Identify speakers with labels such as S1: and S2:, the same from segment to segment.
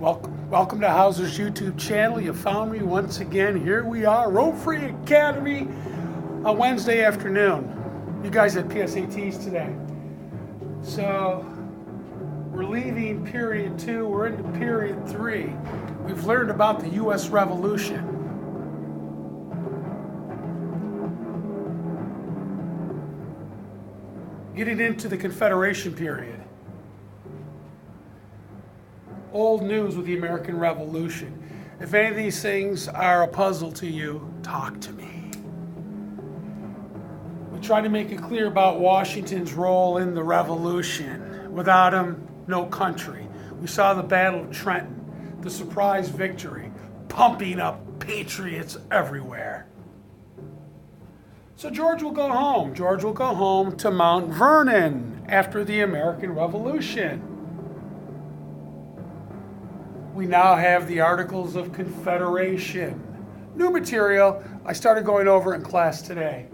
S1: Welcome to Hauser's YouTube channel. You found me once again. Here we are, Road Free Academy, a Wednesday afternoon. You guys had PSATs today. So we're leaving period 2, we're into period 3. We've learned about the U.S. Revolution. Getting into the Confederation period. Old news with the American Revolution. If any of these things are a puzzle to you, talk to me. We try to make it clear about Washington's role in the Revolution. Without him, no country. We saw the Battle of Trenton, the surprise victory, pumping up patriots everywhere. So George will go home. George will go home to Mount Vernon after the American Revolution. We now have the Articles of Confederation. New material I started going over in class today,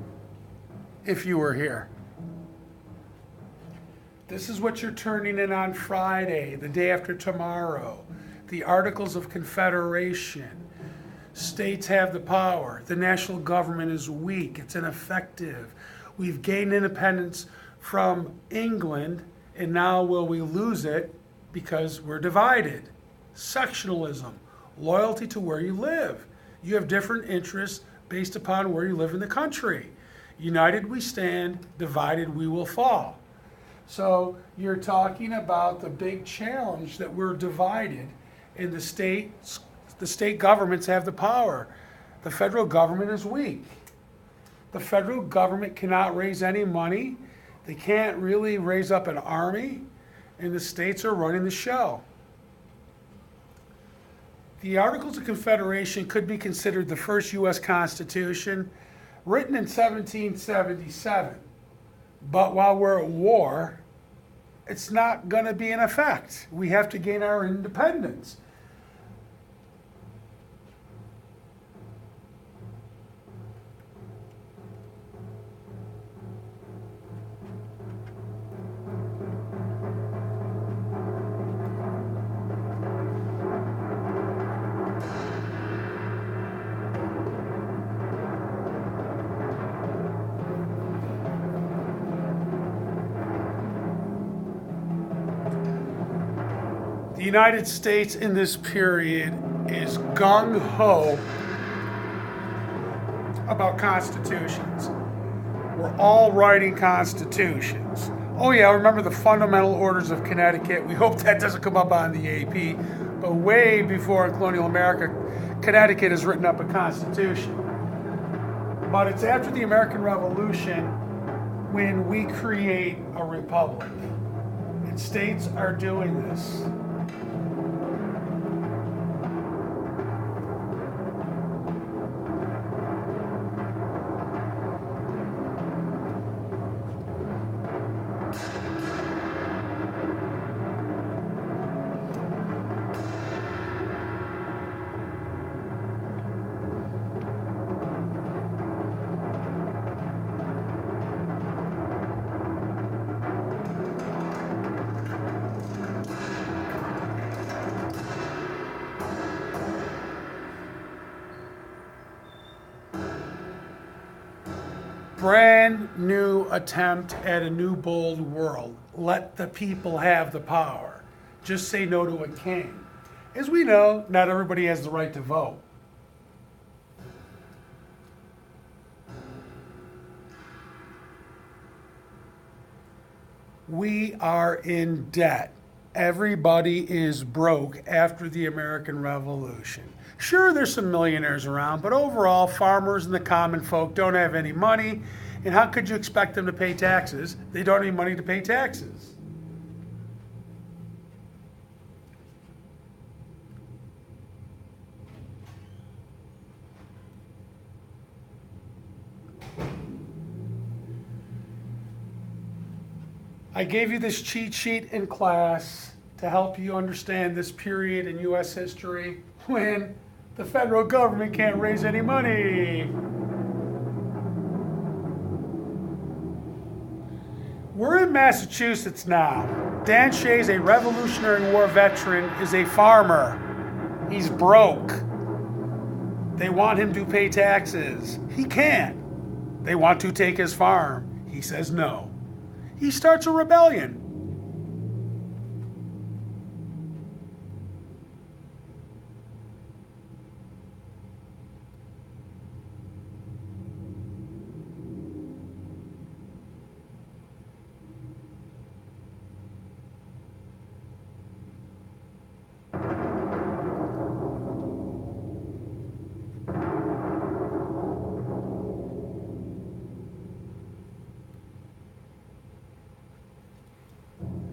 S1: if you were here. This is what you're turning in on Friday, the day after tomorrow. The Articles of Confederation. States have the power. The national government is weak. It's ineffective. We've gained independence from England, and now will we lose it because we're divided? Sectionalism, loyalty to where you live. You have different interests based upon where you live in the country. United we stand, divided we will fall. So you're talking about the big challenge that we're divided, and the state governments have the power. The federal government is weak. The federal government cannot raise any money. They can't really raise up an army, and the states are running the show. The Articles of Confederation could be considered the first U.S. Constitution, written in 1777. But while we're at war, it's not going to be in effect. We have to gain our independence. The United States in this period is gung-ho about constitutions. We're all writing constitutions. Oh yeah, remember the Fundamental Orders of Connecticut. We hope that doesn't come up on the AP. But way before in colonial America, Connecticut has written up a constitution. But it's after the American Revolution when we create a republic. And states are doing this. Brand new attempt at a new bold world. Let the people have the power. Just say no to a king. As we know, not everybody has the right to vote. We are in debt. Everybody is broke after the American Revolution. Sure, there's some millionaires around, but overall, farmers and the common folk don't have any money. And how could you expect them to pay taxes? They don't have any money to pay taxes. I gave you this cheat sheet in class to help you understand this period in U.S. history when the federal government can't raise any money. We're in Massachusetts now. Dan Shay's a Revolutionary War veteran, is a farmer. He's broke. They want him to pay taxes. He can't. They want to take his farm. He says no. He starts a rebellion.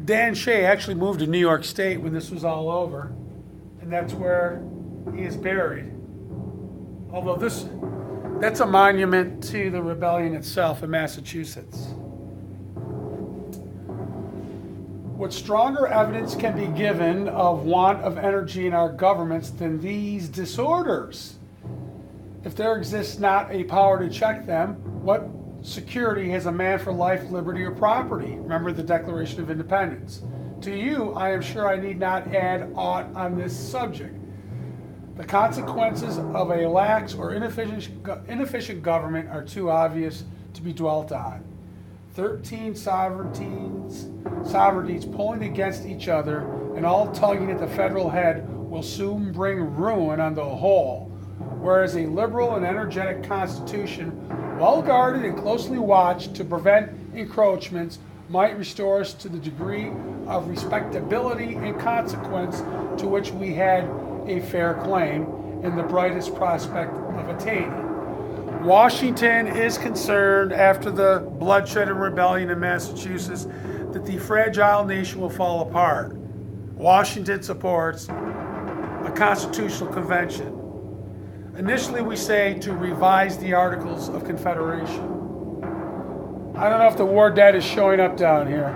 S1: Dan Shay actually moved to New York State when this was all over, and that's where he is buried. Although that's a monument to the rebellion itself in Massachusetts. What stronger evidence can be given of want of energy in our governments than these disorders? If there exists not a power to check them, what security has a man for life, liberty, or property? Remember the Declaration of Independence. To you, I am sure I need not add aught on this subject. The consequences of a lax or inefficient government are too obvious to be dwelt on. 13 sovereignties pulling against each other and all tugging at the federal head will soon bring ruin on the whole, whereas a liberal and energetic constitution, well guarded and closely watched to prevent encroachments, might restore us to the degree of respectability and consequence to which we had a fair claim and the brightest prospect of attaining. Washington is concerned, after the bloodshed and rebellion in Massachusetts, that the fragile nation will fall apart. Washington supports a constitutional convention. Initially, we say to revise the Articles of Confederation. I don't know if the war debt is showing up down here.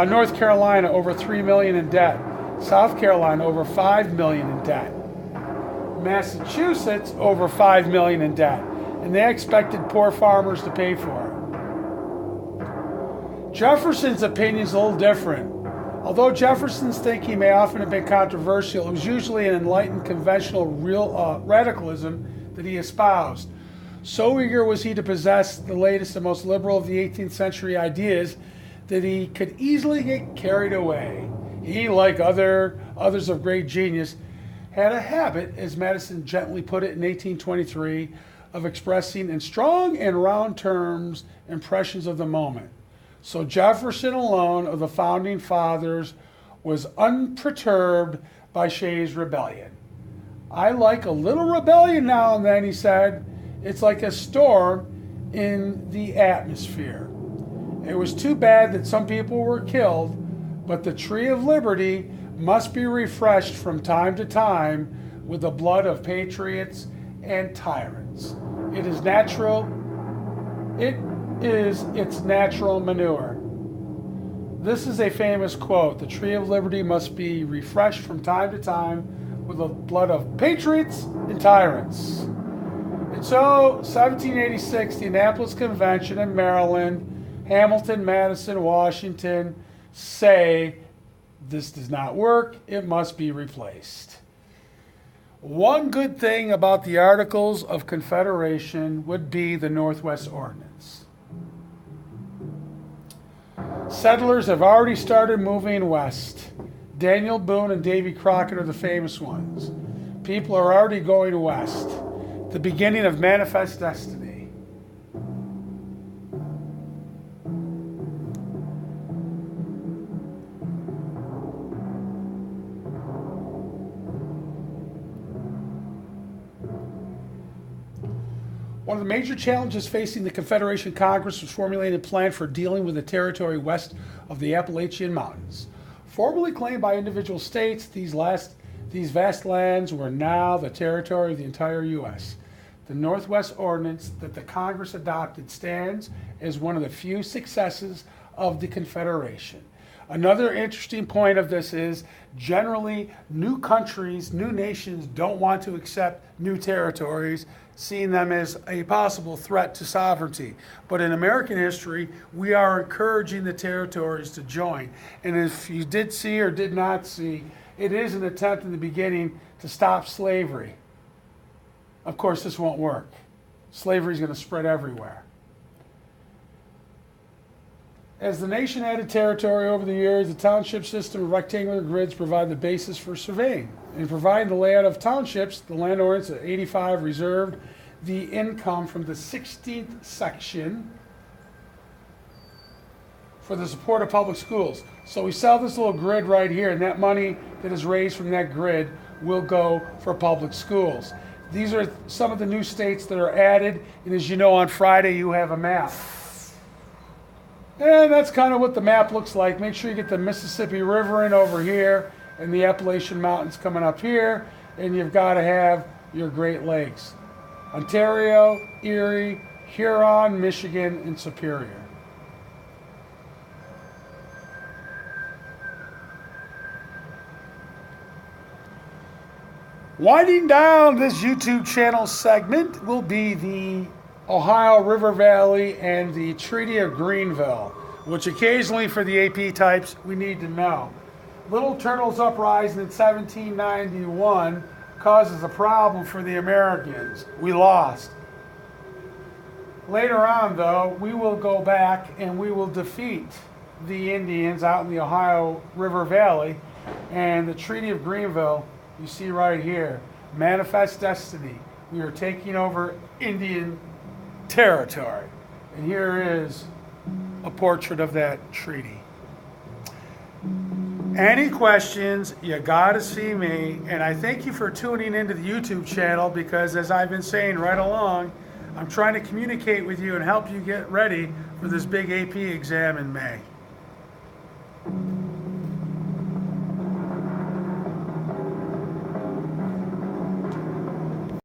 S1: North Carolina, over $3 million in debt. South Carolina, over $5 million in debt. Massachusetts, over $5 million in debt. And they expected poor farmers to pay for it. Jefferson's opinion is a little different. Although Jefferson's thinking may often have been controversial, it was usually an enlightened conventional radicalism that he espoused. So eager was he to possess the latest and most liberal of the 18th century ideas that he could easily get carried away. He, like others of great genius, had a habit, as Madison gently put it in 1823, of expressing in strong and round terms impressions of the moment. So Jefferson alone of the founding fathers was unperturbed by Shay's rebellion. I like a little rebellion now and then, he said. It's like a storm in the atmosphere. It was too bad that some people were killed, but the tree of liberty must be refreshed from time to time with the blood of patriots and tyrants. It is natural. It is its natural manure. This is a famous quote. The tree of liberty must be refreshed from time to time with the blood of patriots and tyrants. And so, 1786, the Annapolis Convention in Maryland, Hamilton, Madison, Washington say, this does not work, it must be replaced. One good thing about the Articles of Confederation would be the Northwest Ordinance. Settlers have already started moving west. Daniel Boone and Davy Crockett are the famous ones. People are already going west. The beginning of manifest destiny. One of the major challenges facing the Confederation Congress was formulating a plan for dealing with the territory west of the Appalachian Mountains. Formerly claimed by individual states, these vast lands were now the territory of the entire U.S. The Northwest Ordinance that the Congress adopted stands as one of the few successes of the Confederation. Another interesting point of this is generally new countries, new nations don't want to accept new territories, seeing them as a possible threat to sovereignty. But in American history, we are encouraging the territories to join. And if you did see or did not see, it is an attempt in the beginning to stop slavery. Of course, this won't work. Slavery is going to spread everywhere. As the nation added territory over the years, the township system of rectangular grids provide the basis for surveying. In providing the layout of townships, the land ordinance of 85 reserved the income from the 16th section for the support of public schools. So we sell this little grid right here, and that money that is raised from that grid will go for public schools. These are some of the new states that are added, and as you know, on Friday you have a map. And that's kind of what the map looks like. Make sure you get the Mississippi River in over here and the Appalachian Mountains coming up here, and you've got to have your Great Lakes. Ontario, Erie, Huron, Michigan, and Superior. Winding down this YouTube channel segment will be the Ohio River Valley and the Treaty of Greenville, which occasionally for the AP types we need to know. Little Turtles Uprising in 1791 causes a problem for the Americans. We lost. Later on, though, we will go back and we will defeat the Indians out in the Ohio River Valley, and the Treaty of Greenville, you see right here, manifest destiny. We are taking over Indian territory. And here is a portrait of that treaty. Any questions, you gotta see me. And I thank you for tuning into the YouTube channel, because as I've been saying right along, I'm trying to communicate with you and help you get ready for this big AP exam in May.